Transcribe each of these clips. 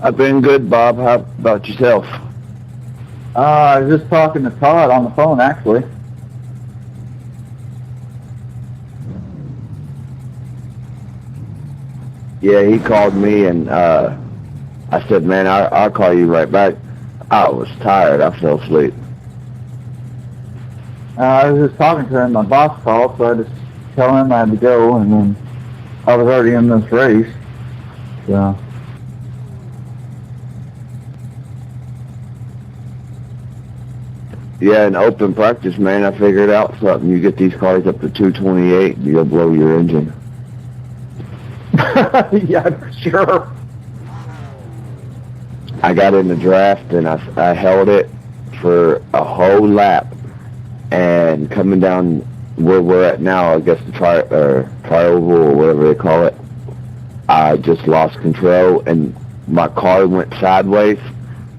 I've been good, Bob. How about yourself? I was just talking to Todd on the phone, actually. Yeah, he called me, and I said, man, I'll call you right back. I was tired. I fell asleep. I was just talking to him. My boss called, so I just tell him I had to go, and then I was already in this race. So. Yeah, in open practice, man, I figured out something. You get these cars up to 228, you'll blow your engine. Yeah, for sure. I got in the draft, and I held it for a whole lap. And coming down where we're at now, I guess the tri-oval or whatever they call it, I just lost control, and my car went sideways.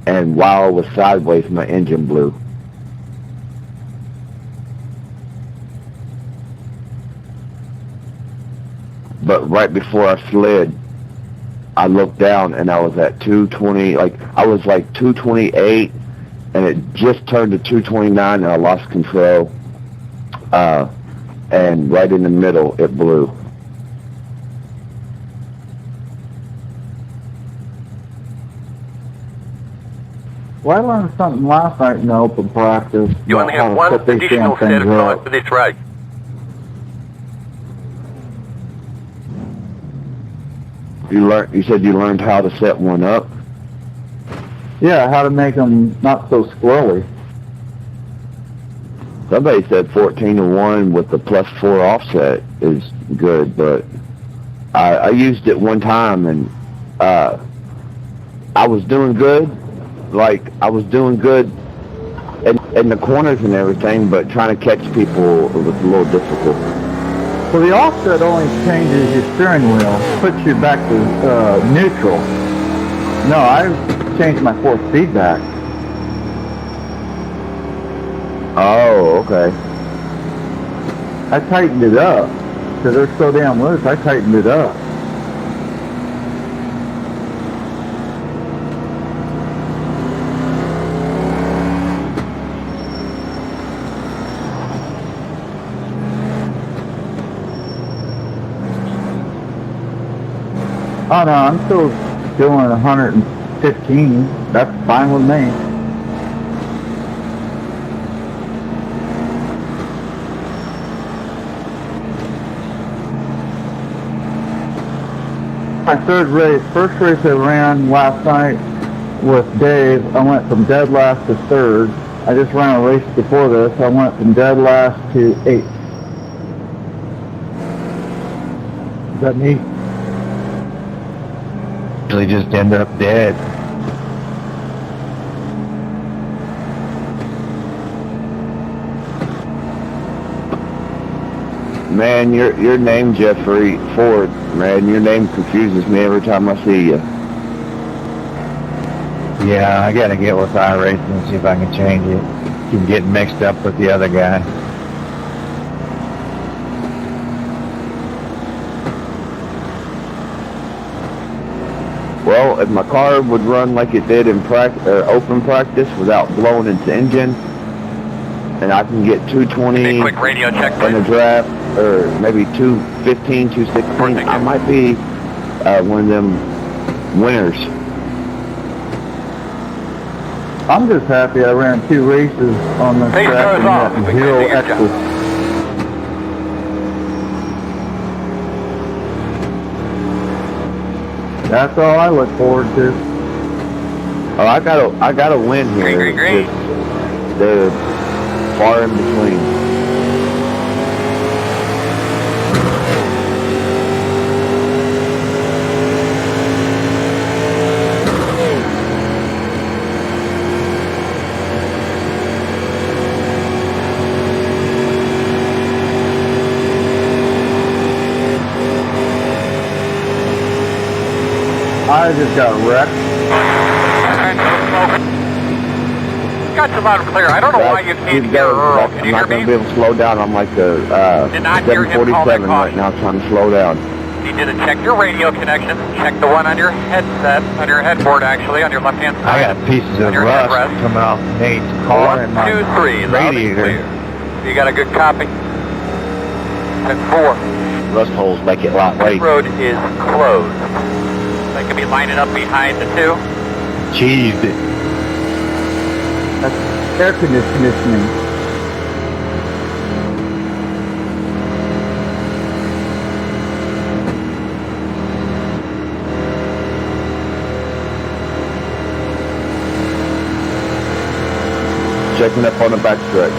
And while I was sideways, my engine blew. But right before I slid, I looked down and I was at 220, I was like 228, and it just turned to 229 and I lost control. And right in the middle, it blew. Well, I learned something last night in the open practice. You only have one additional set of time for this race. You said you learned how to set one up? Yeah, how to make them not so squirrely. Somebody said 14-1 with the +4 offset is good, but I used it one time, and I was doing good. I was doing good in the corners and everything, but trying to catch people was a little difficult. Well, the offset only changes your steering wheel, puts you back to neutral. No, I changed my force feedback. Oh, okay. I tightened it up because they're so damn loose. I tightened it up. Oh no, I'm still doing 115. That's fine with me. My third race, first race I ran last night with Dave, I went from dead last to third. I just ran a race before this. I went from dead last to 8th. Is that neat? Usually just end up dead. Man, your name, Jeffrey Ford, man, your name confuses me every time I see you. Yeah, I gotta get with Iracing and see if I can change it. Keep getting mixed up with the other guy. Well, if my car would run like it did in open practice without blowing its engine, and I can get 220 quick radio check, in a draft, or maybe 215, 216, I might be one of them winners. I'm just happy I ran 2 races on this track and got 0 extras. That's all I look forward to. Oh, I gotta win here. Great. They're far in between. I just got wrecked. Got you loud and clear. I don't know why you can't hear Earl. Can you hear me? I'm not going to be able to slow down. I'm like the 747 right now trying to slow down. Need you to check your radio connection. Check the one on your headset, on your headboard actually, on your left-hand I side. got pieces of On your rust headrest. coming off Nate's car and 1, my 2, 3. Loud and radiator. clear. You got a good copy? 10-4. Rust holes make it lightweight. This road is closed. They can be lining up behind the two. Cheesed it. That's air conditioning. Checking up on the backstretch.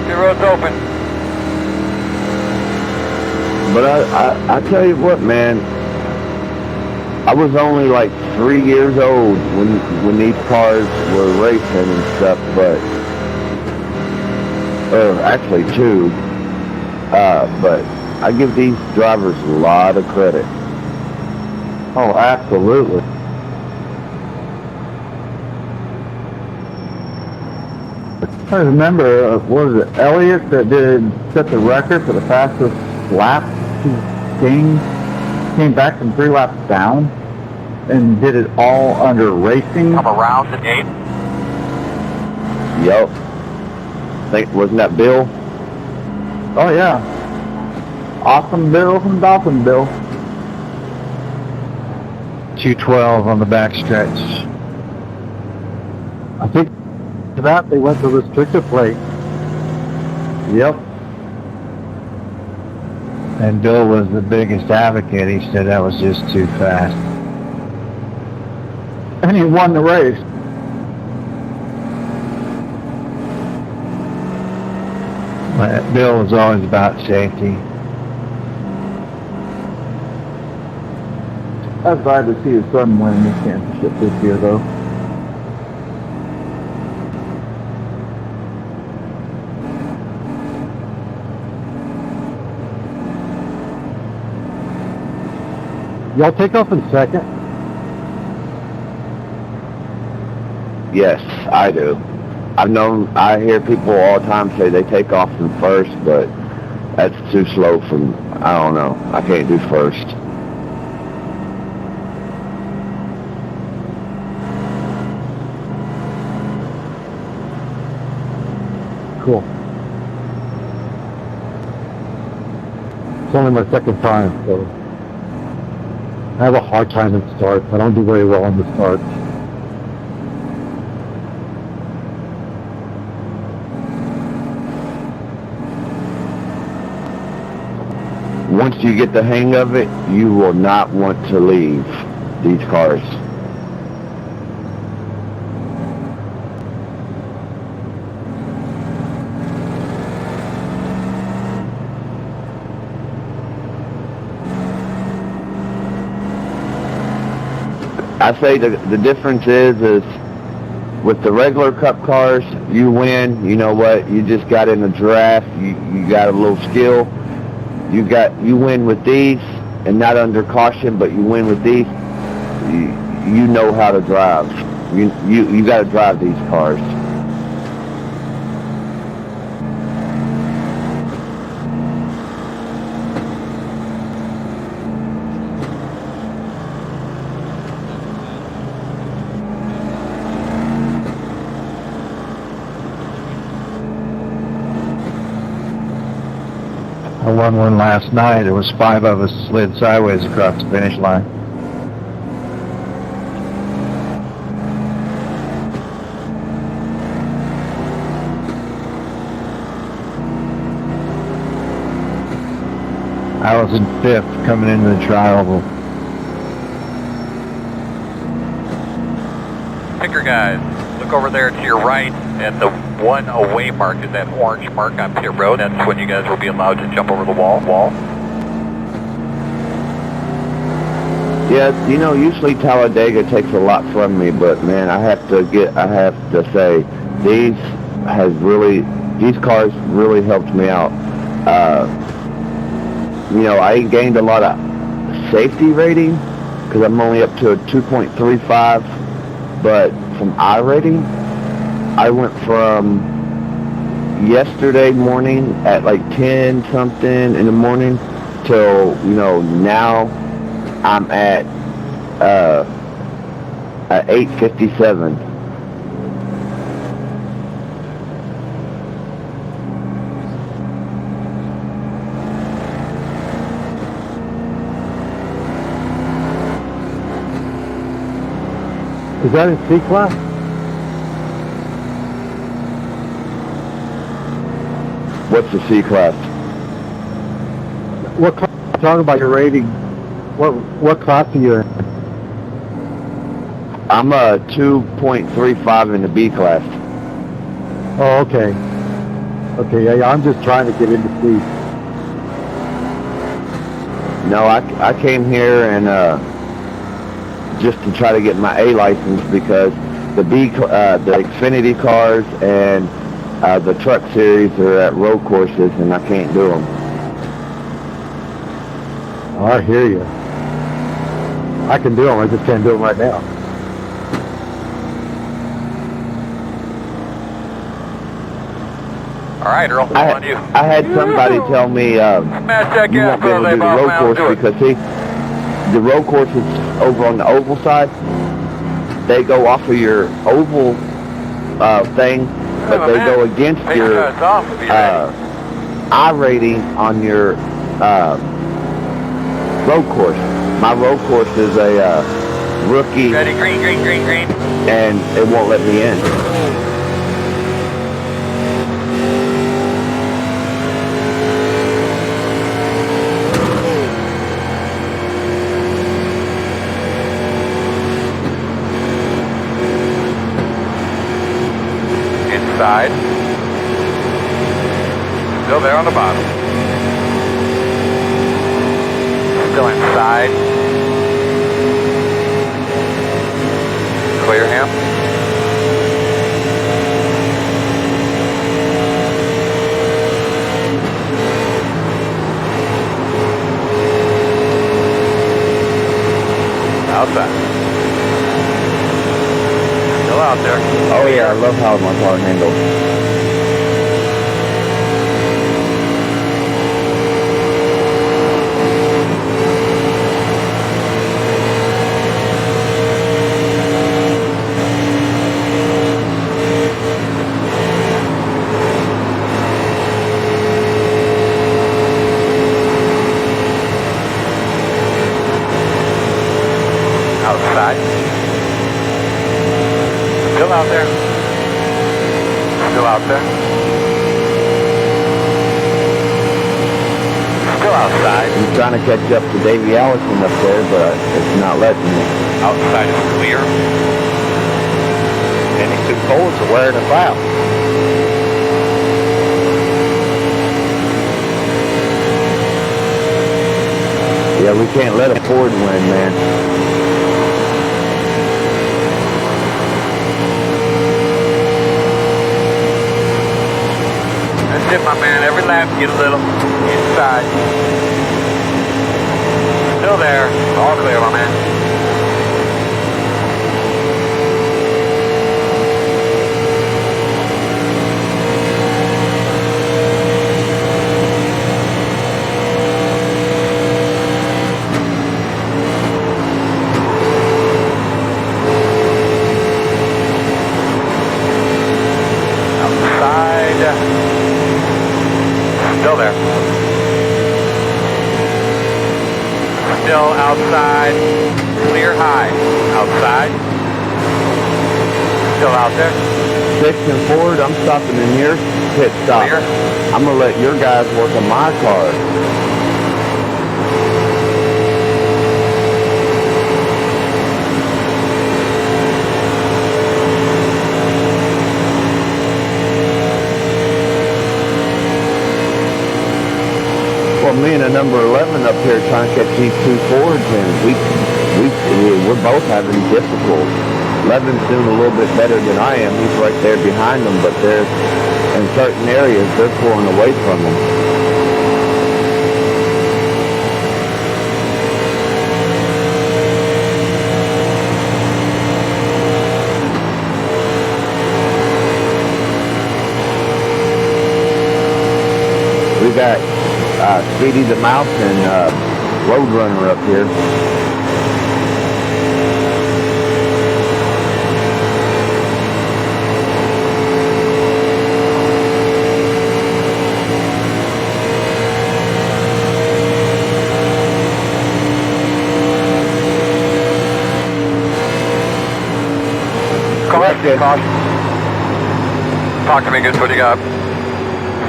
Your road's open. But I tell you what, man, I was only like 3 years old when these cars were racing and stuff, but actually 2. But I give these drivers a lot of credit. Oh, absolutely. I remember, what was it, Elliott that set the record for the fastest lap. He came back from 3 laps down and did it all under racing. Come around the gate. Yup. Wasn't that Bill? Oh yeah. Awesome Bill from Dawsonville. 212 on the backstretch. I think for that they went to restrictor plate. Yep. And Bill was the biggest advocate. He said that was just too fast. And he won the race. But Bill was always about safety. I was glad to see his son win this championship this year, though. Y'all take off in second? Yes, I do. I hear people all the time say they take off in first, but that's too slow from, I don't know. I can't do first. Cool. It's only my second time, so I have a hard time at starts. I don't do very well on the starts. Once you get the hang of it, you will not want to leave these cars. I say the difference is with the regular cup cars, you win. You know what? You just got in a draft. You got a little skill. You win with these, and not under caution, but you win with these. You know how to drive. You got to drive these cars. I won one last night. There was 5 of us slid sideways across the finish line. I was in 5th coming into the tri-oval. Picker guys, look over there to your right, and the one away mark is that orange mark on pit road. That's when you guys will be allowed to jump over the wall. Yeah, you know, usually Talladega takes a lot from me, but man, I have to say, these cars really helped me out. You know, I ain't gained a lot of safety rating because I'm only up to a 2.35, but from I rating, I went from yesterday morning at like 10 something in the morning till, now I'm at 8:57. Is that in C class? What's the C class? What class? Talking about your rating. What class are you in? I'm a 2.35 in the B class. Oh, okay. Okay, yeah, I'm just trying to get into C. No, I came here and just to try to get my A license because the Xfinity cars and the truck series are at road courses and I can't do them. Oh, I hear you. I can do them, I just can't do them right now. All right, Earl, on you. I had somebody tell me Smash that you gas won't be able to do the road course because the road course is over on the oval side. They go off of your oval thing, but they go against your I rating on your road course. My road course is a rookie. Ready, green. And it won't let me in. Inside. Still there on the bottom. Still inside. Clear him. Outside. Still out there. Oh yeah, I love how my car handles. Outside. Still out there. Still out there. Still outside. I'm trying to catch up to Davey Allison up there, but it's not letting me. Outside is clear. And these two poles are wearing us out. Yeah, we can't let a Ford win, man. That's it, my man. Every lap, get a little inside. Still there. All clear, my man. Still there. Still outside. Clear high. Outside. Still out there. 6 and forward, I'm stopping in your pit stop. Clear. I'm going to let your guys work on my car. Well, me and a number 11 up here trying to catch these two Fords, and we're both having difficult. 11's doing a little bit better than I am. He's right there behind them, but they're in certain areas they're pulling away from him. got Speedy the Mouse and Roadrunner up here. Caution. Talk to me, good. What do you got?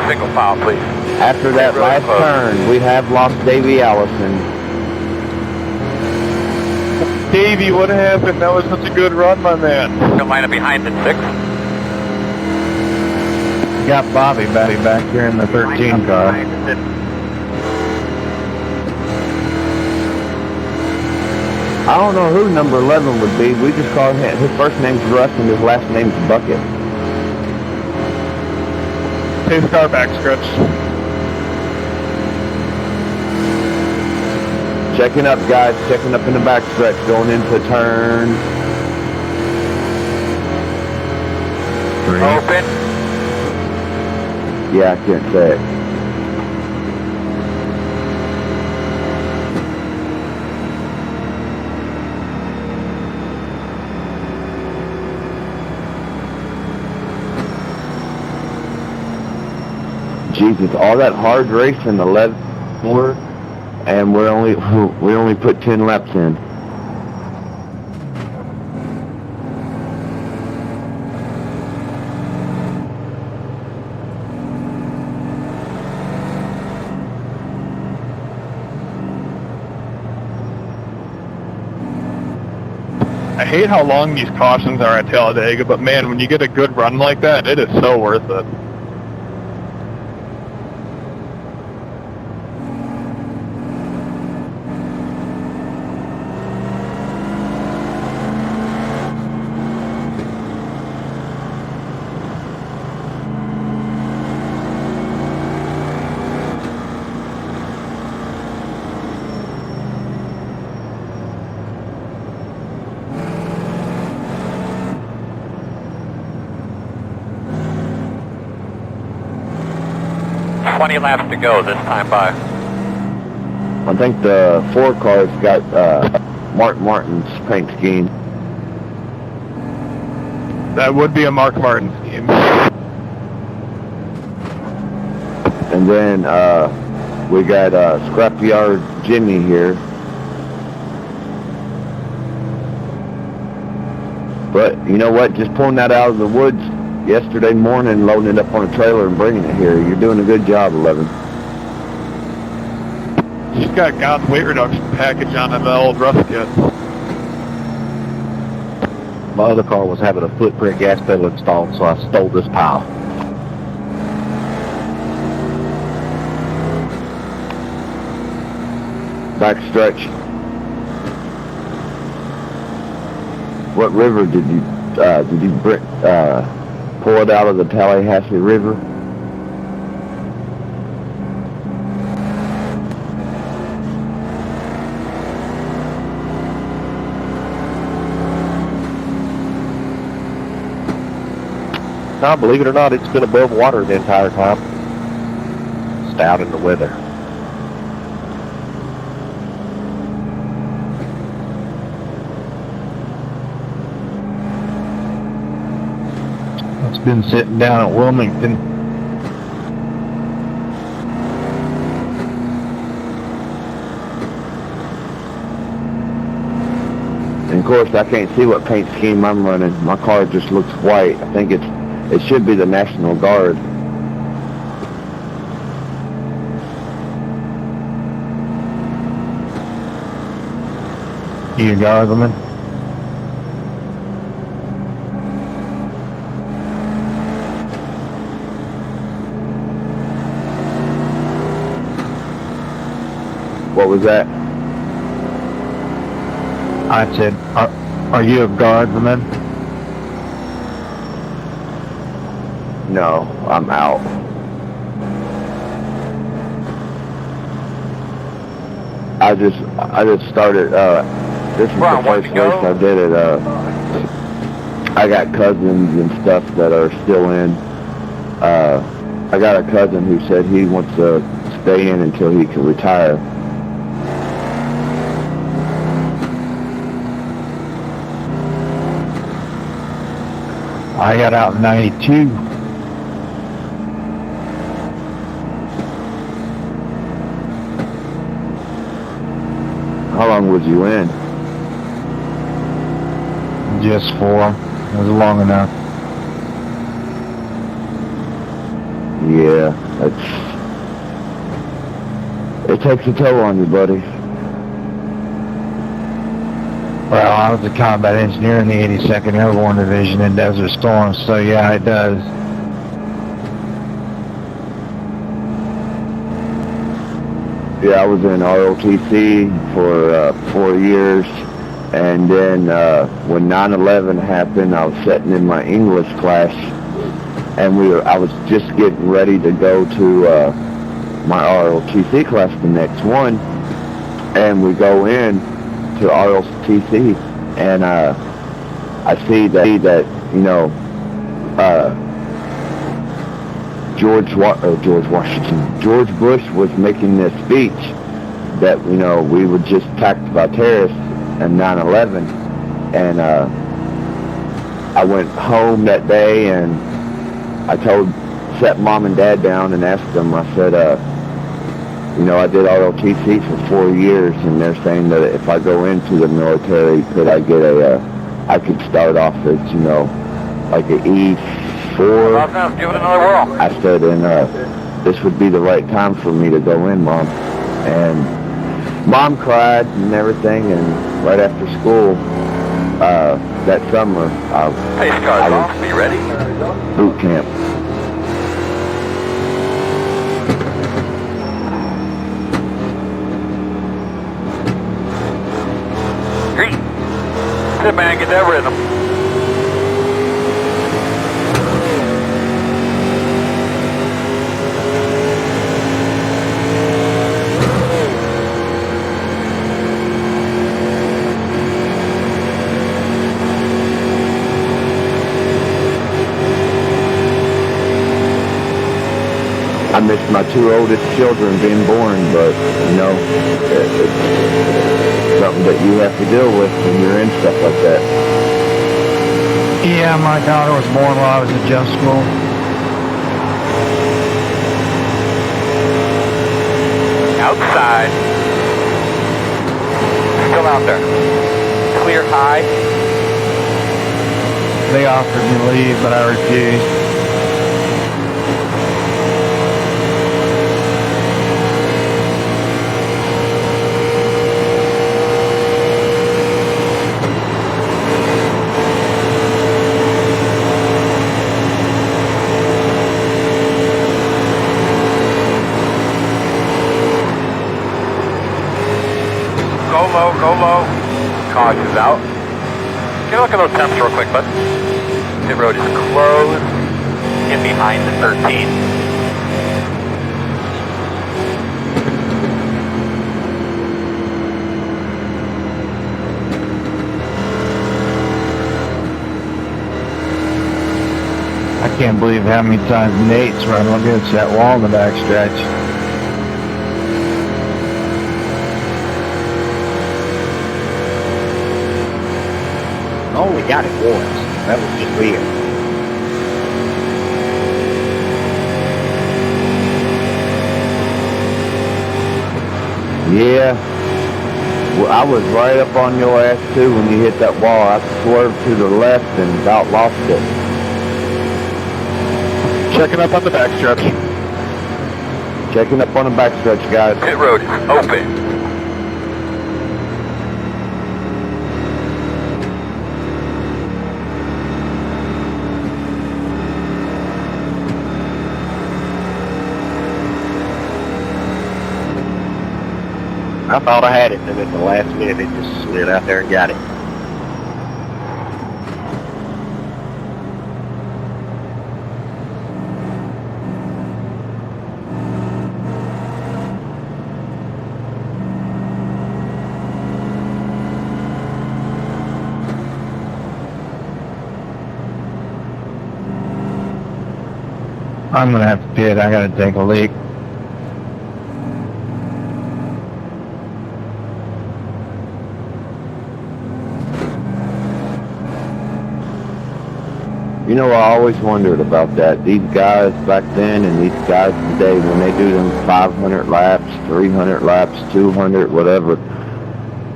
Single file, please. After that last turn, we have lost Davey Allison. Davey, what happened? That was such a good run, my man. Gonna line up behind in 6. Got Bobby back here in the 13 car. I don't know who number 11 would be. We just call him. His first name's Russ and his last name's Bucket. Pace car back stretch. Checking up, guys. Checking up in the backstretch. Going into turn. 3. Open. Yeah, I can't say it. Jesus, all that hard racing, 11 more, and we only put 10 laps in. I hate how long these cautions are at Talladega, but man, when you get a good run like that, it is so worth it. Laps to go this time by. I think the 4 car's got Martin's paint scheme. That would be a Mark Martin scheme. And then we got Scrapyard Jimmy here. But you know what? Just pulling that out of the woods yesterday morning, loading it up on a trailer and bringing it here. You're doing a good job, 11. She's got God's weight reduction package on the old rough kit. My other car was having a footprint gas pedal installed, so I stole this pile. Backstretch. What river did you pull it out of the Tallahassee River? Now, believe it or not, it's been above water the entire time. It's out in the weather. It's been sitting down at Wilmington. And of course, I can't see what paint scheme I'm running. My car just looks white. I think it should be the National Guard. You Guardsman? What was that? I said, are you a Guardsman? No, I'm out. I just started, this is the first race I did it, I got cousins and stuff that are still in. I got a cousin who said he wants to stay in until he can retire. I got out in 92. How long was you in? Just 4. It was long enough. Yeah, it takes a toll on you, buddy. Well, I was a combat engineer in the 82nd Airborne Division in Desert Storm, so yeah, it does. Yeah, I was in ROTC for 4 years, and then when 9/11 happened, I was sitting in my English class, and I was just getting ready to go to my ROTC class, the next one, and we go in to ROTC, and I see that you know George Bush was making this speech that we were just attacked by terrorists in 9/11, and I went home that day and I sat mom and dad down and asked them. I said, I did ROTC for 4 years, and they're saying that if I go into the military, could I get I could start off as, like an E4. Give it another whirl. I said, and this would be the right time for me to go in, Mom. And Mom cried and everything, and right after school, that summer, Pace car's off. Are you ready? boot camp. Sit, man, get that rhythm. I miss my 2 oldest children being born, but, it's something that you have to deal with when you're in stuff like that. Yeah, my daughter was born while I was in jump school. Outside. Still out there. Clear high. They offered me leave, but I refused. Go low. Caution's out. Get a look at those temps real quick, bud. Pit road is closed. Get behind the 13. I can't believe how many times Nate's run against that wall in the back stretch. Oh, we got it once. That was just weird. Yeah. Well, I was right up on your ass, too, when you hit that wall. I swerved to the left and about lost it. Checking up on the backstretch. Checking up on the backstretch, guys. Pit road is open. I thought I had it, and then at the last minute it just slid out there and got it. I'm gonna have to pit. I gotta take a leak. You know, I always wondered about that. These guys back then and these guys today, when they do them 500 laps, 300 laps, 200, whatever,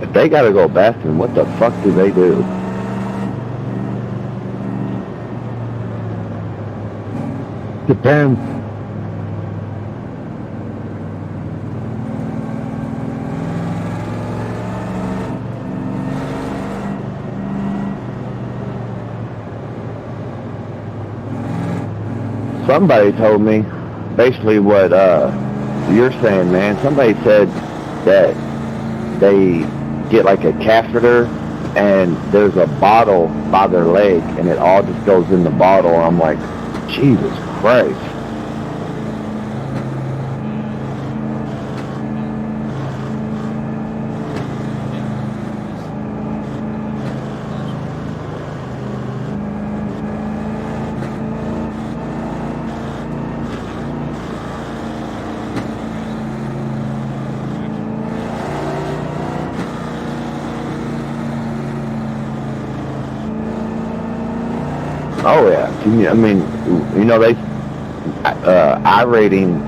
if they got to go bathroom, what the fuck do they do? Depends. Somebody told me basically what you're saying, man. Somebody said that they get like a catheter and there's a bottle by their leg and it all just goes in the bottle. I'm like, Jesus Christ. Oh yeah, I mean, you know, they iRacing,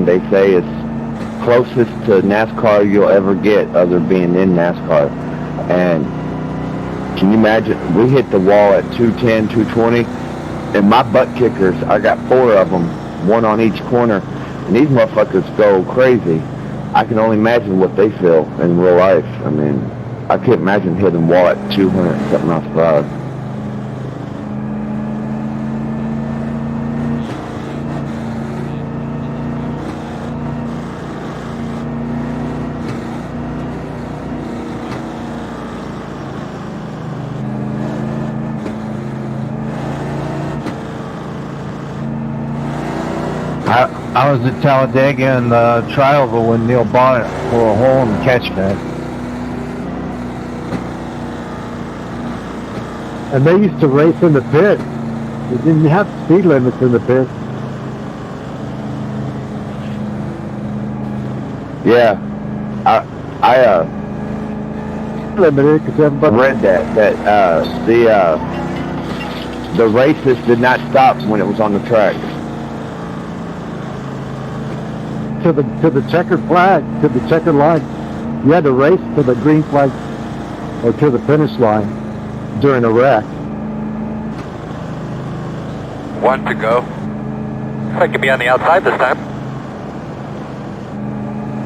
they say it's closest to NASCAR you'll ever get, other being in NASCAR. And can you imagine? We hit the wall at 210, 220, and my butt kickers, I got 4 of them, 1 on each corner, and these motherfuckers go crazy. I can only imagine what they feel in real life. I mean, I can't imagine hitting the wall at 200 and something else fast. I was at Talladega and Trioval when Neil Bonnet for a hole in the catch pad. And they used to race in the pit. They didn't have speed limits in the pit. Yeah, I Limited because everybody read that the races did not stop when it was on the track. to the checkered flag, to the checkered line. You had to race to the green flag or to the finish line during a wreck. 1 to go. I could be on the outside this time.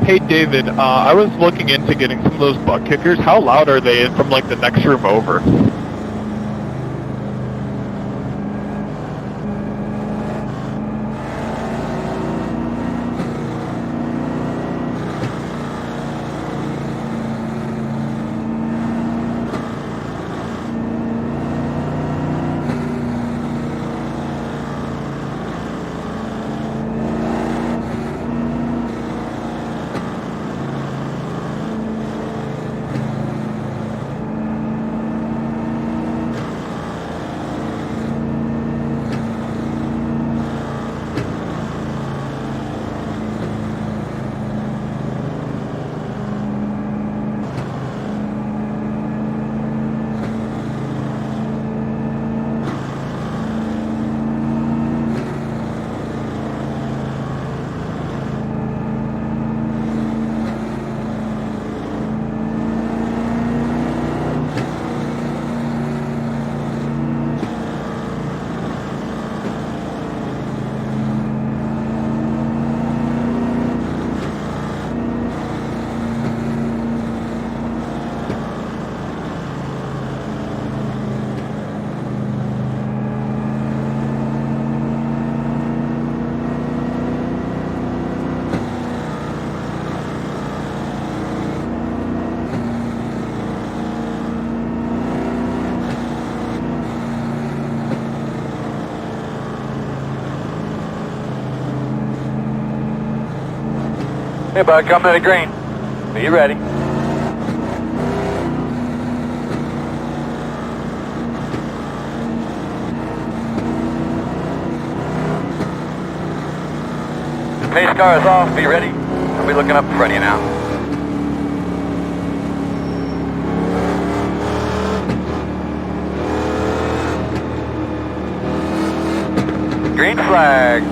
Hey David, I was looking into getting some of those butt kickers. How loud are they from like the next room over? Hey bud, coming to the green. Are you ready? The pace car is off. Be ready. I'll be looking up in front of you now. Green flag.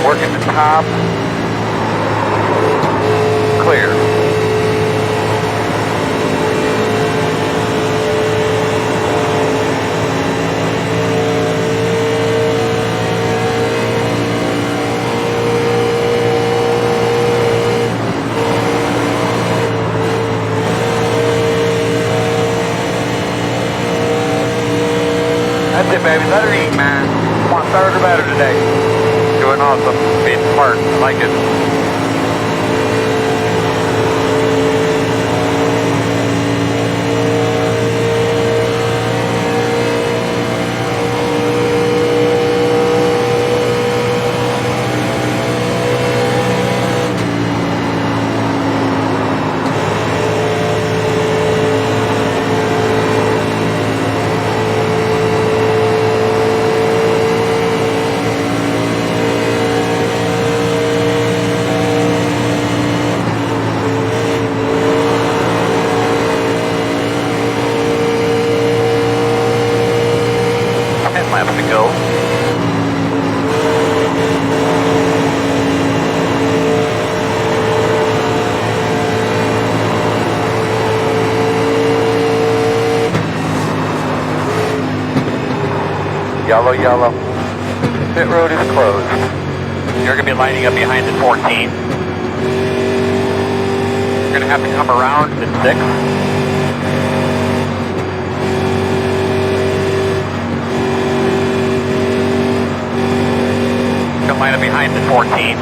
Working the top. Clear. That's it, baby. Let her eat, man. Come on, third or better today. Doing awesome. Being smart. I like it. Laps to go. Yellow, yellow. Pit road is closed. You're going to be lining up behind the 14. You're going to have to come around at 6. Line up behind the 14.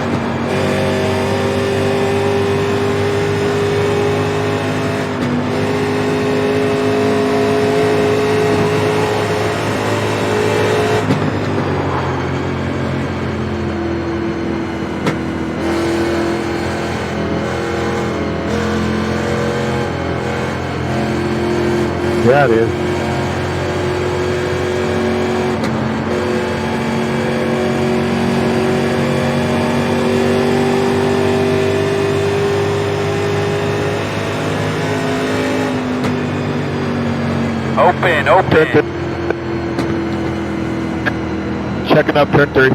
Yeah, it is. Open, open. Checking up turn 3.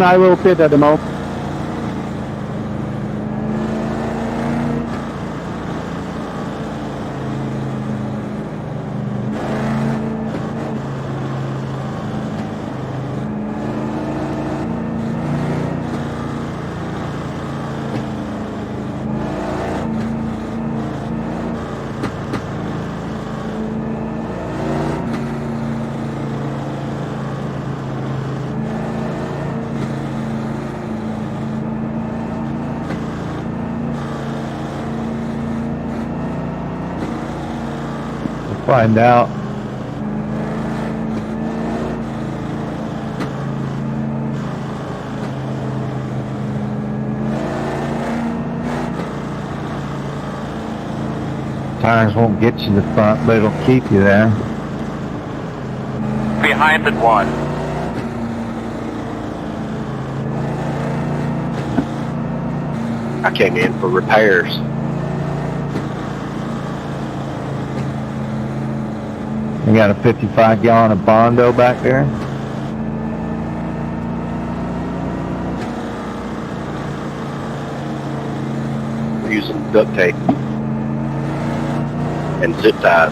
I will pit at the moment. Find out. Tires won't get you to the front, but it'll keep you there. Behind at 1. I came in for repairs. You got a 55 gallon of Bondo back there? We're using duct tape and zip ties.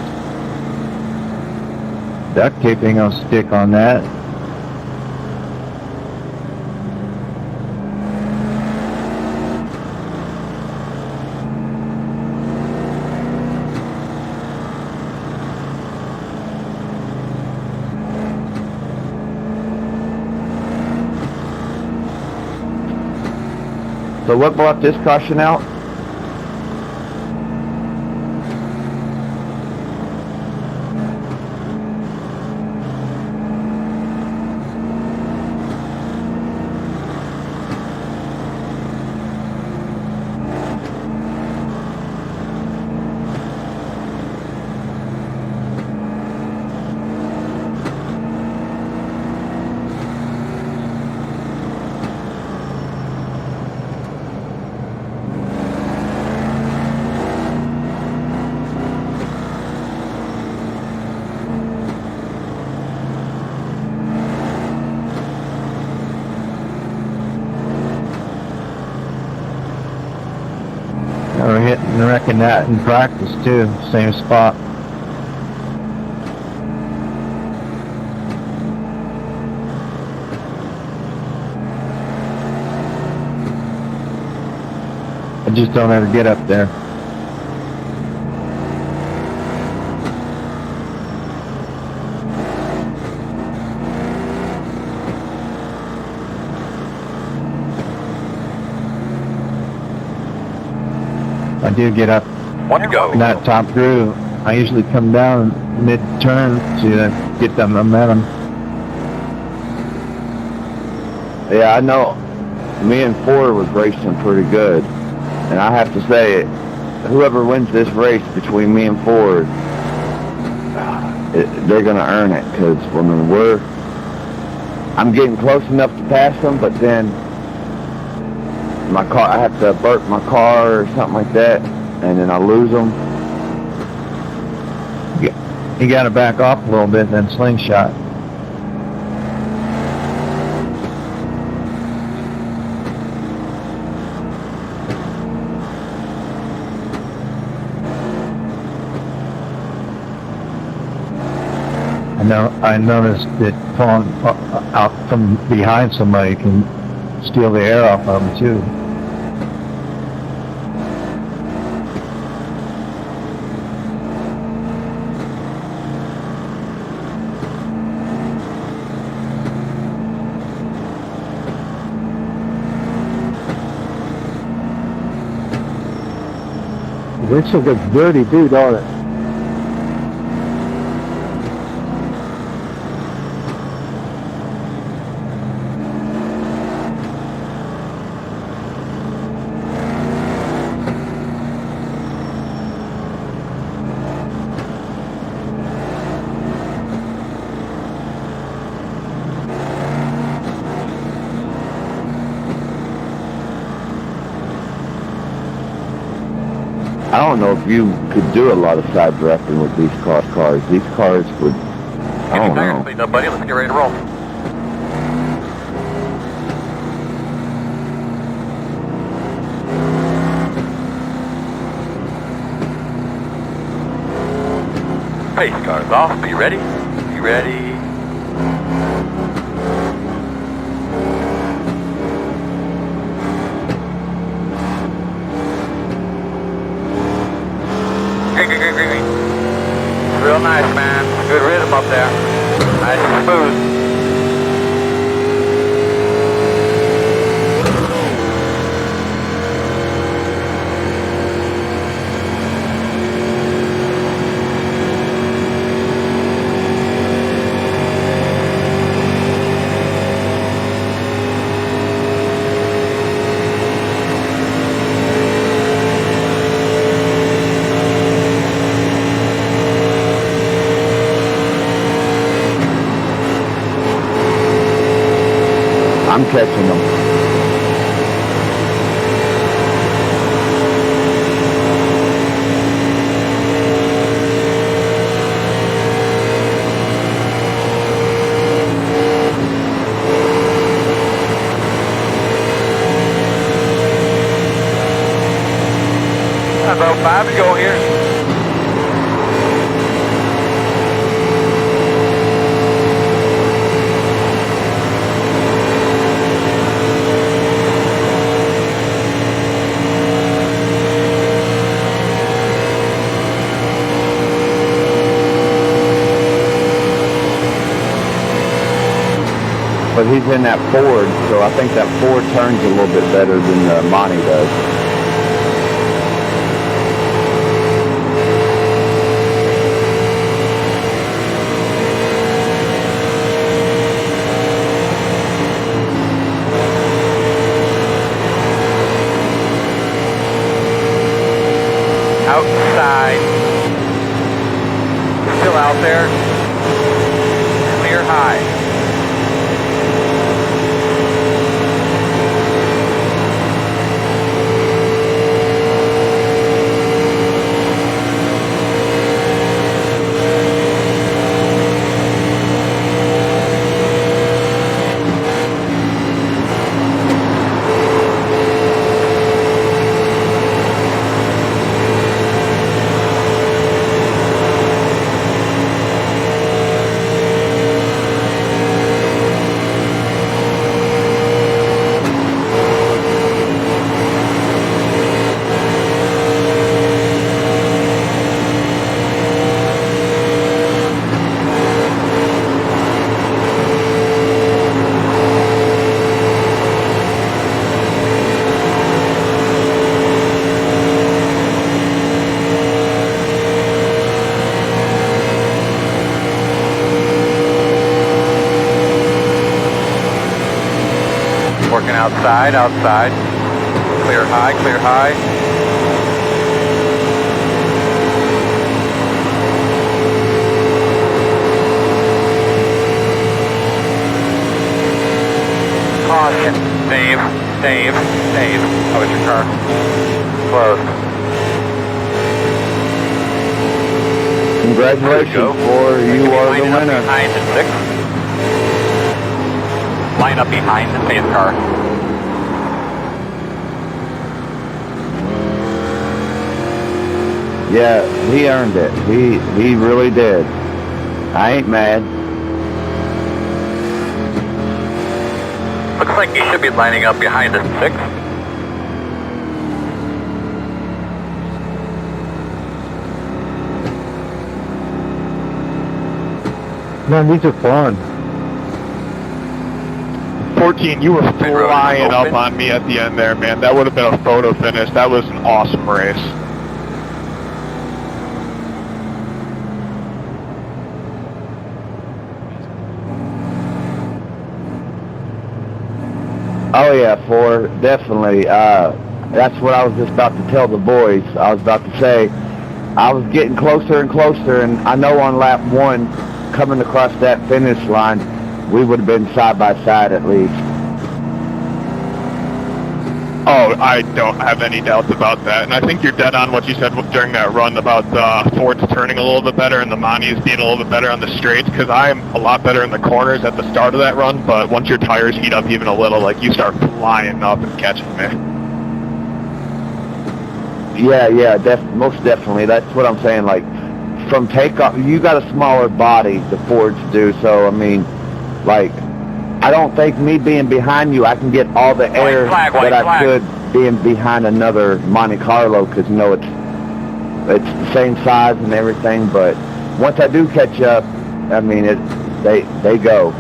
Duct tape ain't gonna stick on that. So what brought this caution out? We're hitting, wrecking that in practice too, same spot. I just don't ever get up there. I do get up 1 to go. in that top groove. I usually come down mid-turn to get the momentum. Yeah, I know. Me and Ford was racing pretty good, and I have to say, whoever wins this race between me and Ford, they're gonna earn it. Because I'm getting close enough to pass them, but then my car, I have to burp my car or something like that, and then I lose them. You got to back off a little bit, then slingshot. I noticed that pulling out from behind somebody can steal the air off of them too. The windshield gets dirty too, don't it? I don't know if you could do a lot of side drafting with these cars. These cars would, I don't know. Cleaned up, buddy. Let's get ready to roll. Pace cars off. Be ready. Be ready. Real nice, man. Good rhythm up there. Nice and smooth. I'm catching them. About 5 to go here. But he's in that Ford, so I think that Ford turns a little bit better than the Monty does. Outside. Still out there. Clear high. Working outside, outside. Clear high, clear high. Caution. Dave, Dave, Dave. How was your car? Close. Congratulations, Ford. You are the Line up winner. behind the 6. Line up behind the safe car. Yeah, he earned it. He really did. I ain't mad. Looks like you should be lining up behind the 6. Man, these are fun. 14, you were road is flying up open. on me at the end there, man. That would have been a photo finish. That was an awesome race. Oh yeah, Ford, definitely. That's what I was just about to tell the boys. I was about to say, I was getting closer and closer, and I know on lap 1, coming across that finish line, we would have been side by side at least. Oh, I don't have any doubts about that. And I think you're dead on what you said during that run about Ford's turning a little bit better and the Monties being a little bit better on the straights, because I'm a lot better in the corners at the start of that run, but once your tires heat up even a little, like, you start flying up and catching me. Yeah, most definitely. That's what I'm saying. Like, from takeoff, you got a smaller body, the Fords do, so, I mean, like, I don't think me being behind you, I can get all the air that I could being behind another Monte Carlo, because, you know, it's the same size and everything, but once I do catch up, I mean, they go.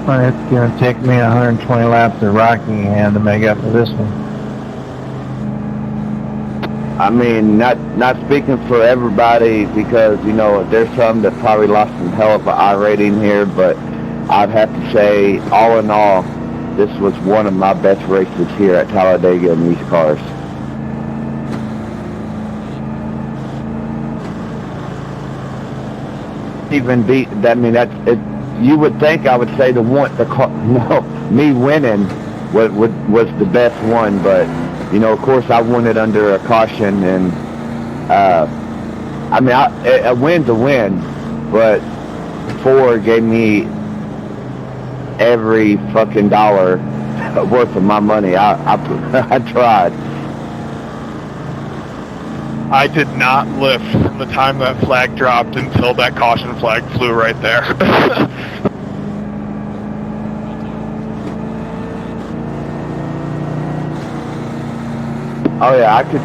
It's going to take me 120 laps of Rockingham to make up for this one. I mean, not speaking for everybody, because, you know, there's some that probably lost some hell of an I rating here, but I'd have to say, all in all, this was one of my best races here at Talladega in these cars. Even beat, I mean, that's it. You would think I would say me winning was the best one, but you know, of course, I won it under a caution, and I mean, a win's a win, but Ford gave me every fucking dollar worth of my money. I tried. I did not lift from the time that flag dropped until that caution flag flew right there. Oh yeah, I could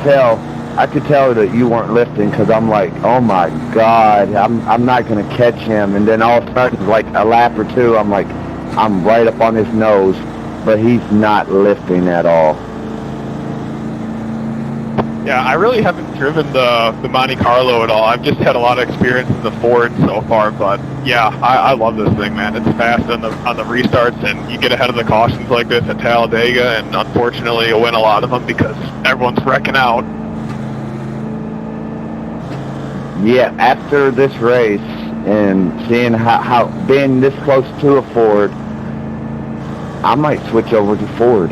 tell that you weren't lifting, because I'm like, oh my god, I'm not gonna catch him, and then all of a sudden, like a lap or two, I'm like, I'm right up on his nose, but he's not lifting at all. Yeah, I really haven't driven the Monte Carlo at all. I've just had a lot of experience in the Ford so far, but yeah, I love this thing, man. It's fast on the restarts, and you get ahead of the cautions like this at Talladega, and unfortunately you win a lot of them because everyone's wrecking out. Yeah, after this race and seeing how being this close to a Ford, I might switch over to Ford.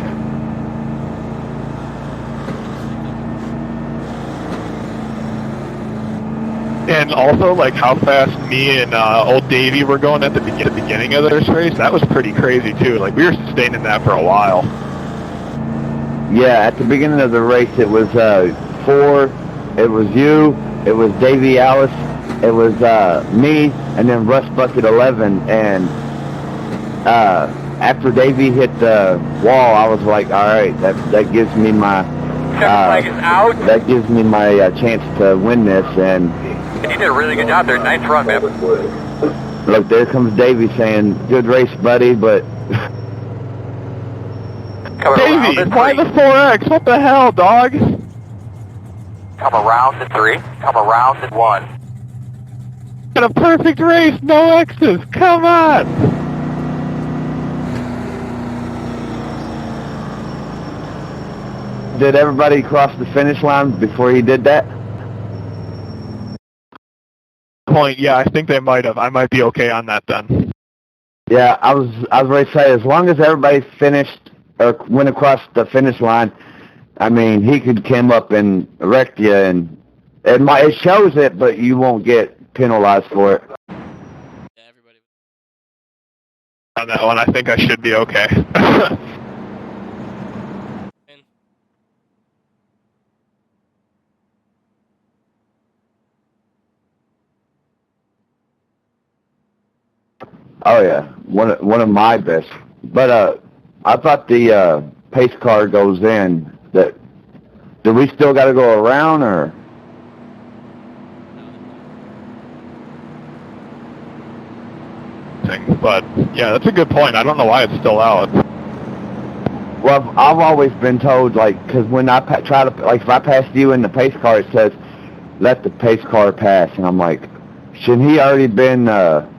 And also, like, how fast me and old Davey were going at the beginning of this race, that was pretty crazy, too. Like, we were sustaining that for a while. Yeah, at the beginning of the race, it was Ford, it was you, it was Davey Alice, it was me, and then Russ Bucket 11, and after Davey hit the wall, I was like, all right, that gives me my Flag is out. that gives me my chance to win this. And You did a really good job there. Nice run, man. look, there comes Davey saying, good race, buddy, but Davey, why the 4X? What the hell, dog? Come around to 3. Come around to 1. Got a perfect race, no X's. Come on. did everybody cross the finish line before he did that? Point, yeah, I think they might have. I might be okay on that then. Yeah, I was ready to say, as long as everybody finished or went across the finish line, I mean, he could come up and wreck you, and it shows it, but you won't get penalized for it. On that one, I think I should be okay. Oh yeah, one of my best. But I thought the pace car goes in. Do we still got to go around, or? But yeah, that's a good point. I don't know why it's still out. Well, I've always been told, like, because when I try to, like, if I pass you in the pace car, it says let the pace car pass, and I'm like, shouldn't he already been up?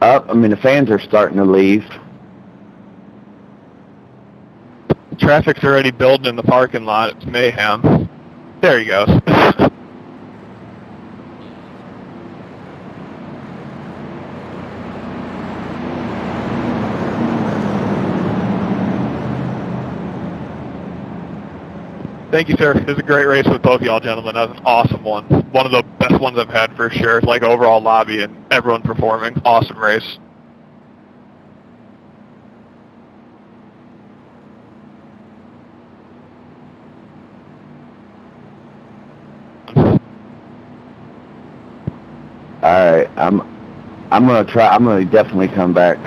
I mean, the fans are starting to leave. Traffic's already building in the parking lot. It's mayhem. There he goes. Thank you, sir. It was a great race with both of y'all gentlemen. That was an awesome one. One of the best ones I've had for sure. Like overall lobby and everyone performing. Awesome race. All right, I'm gonna definitely come back.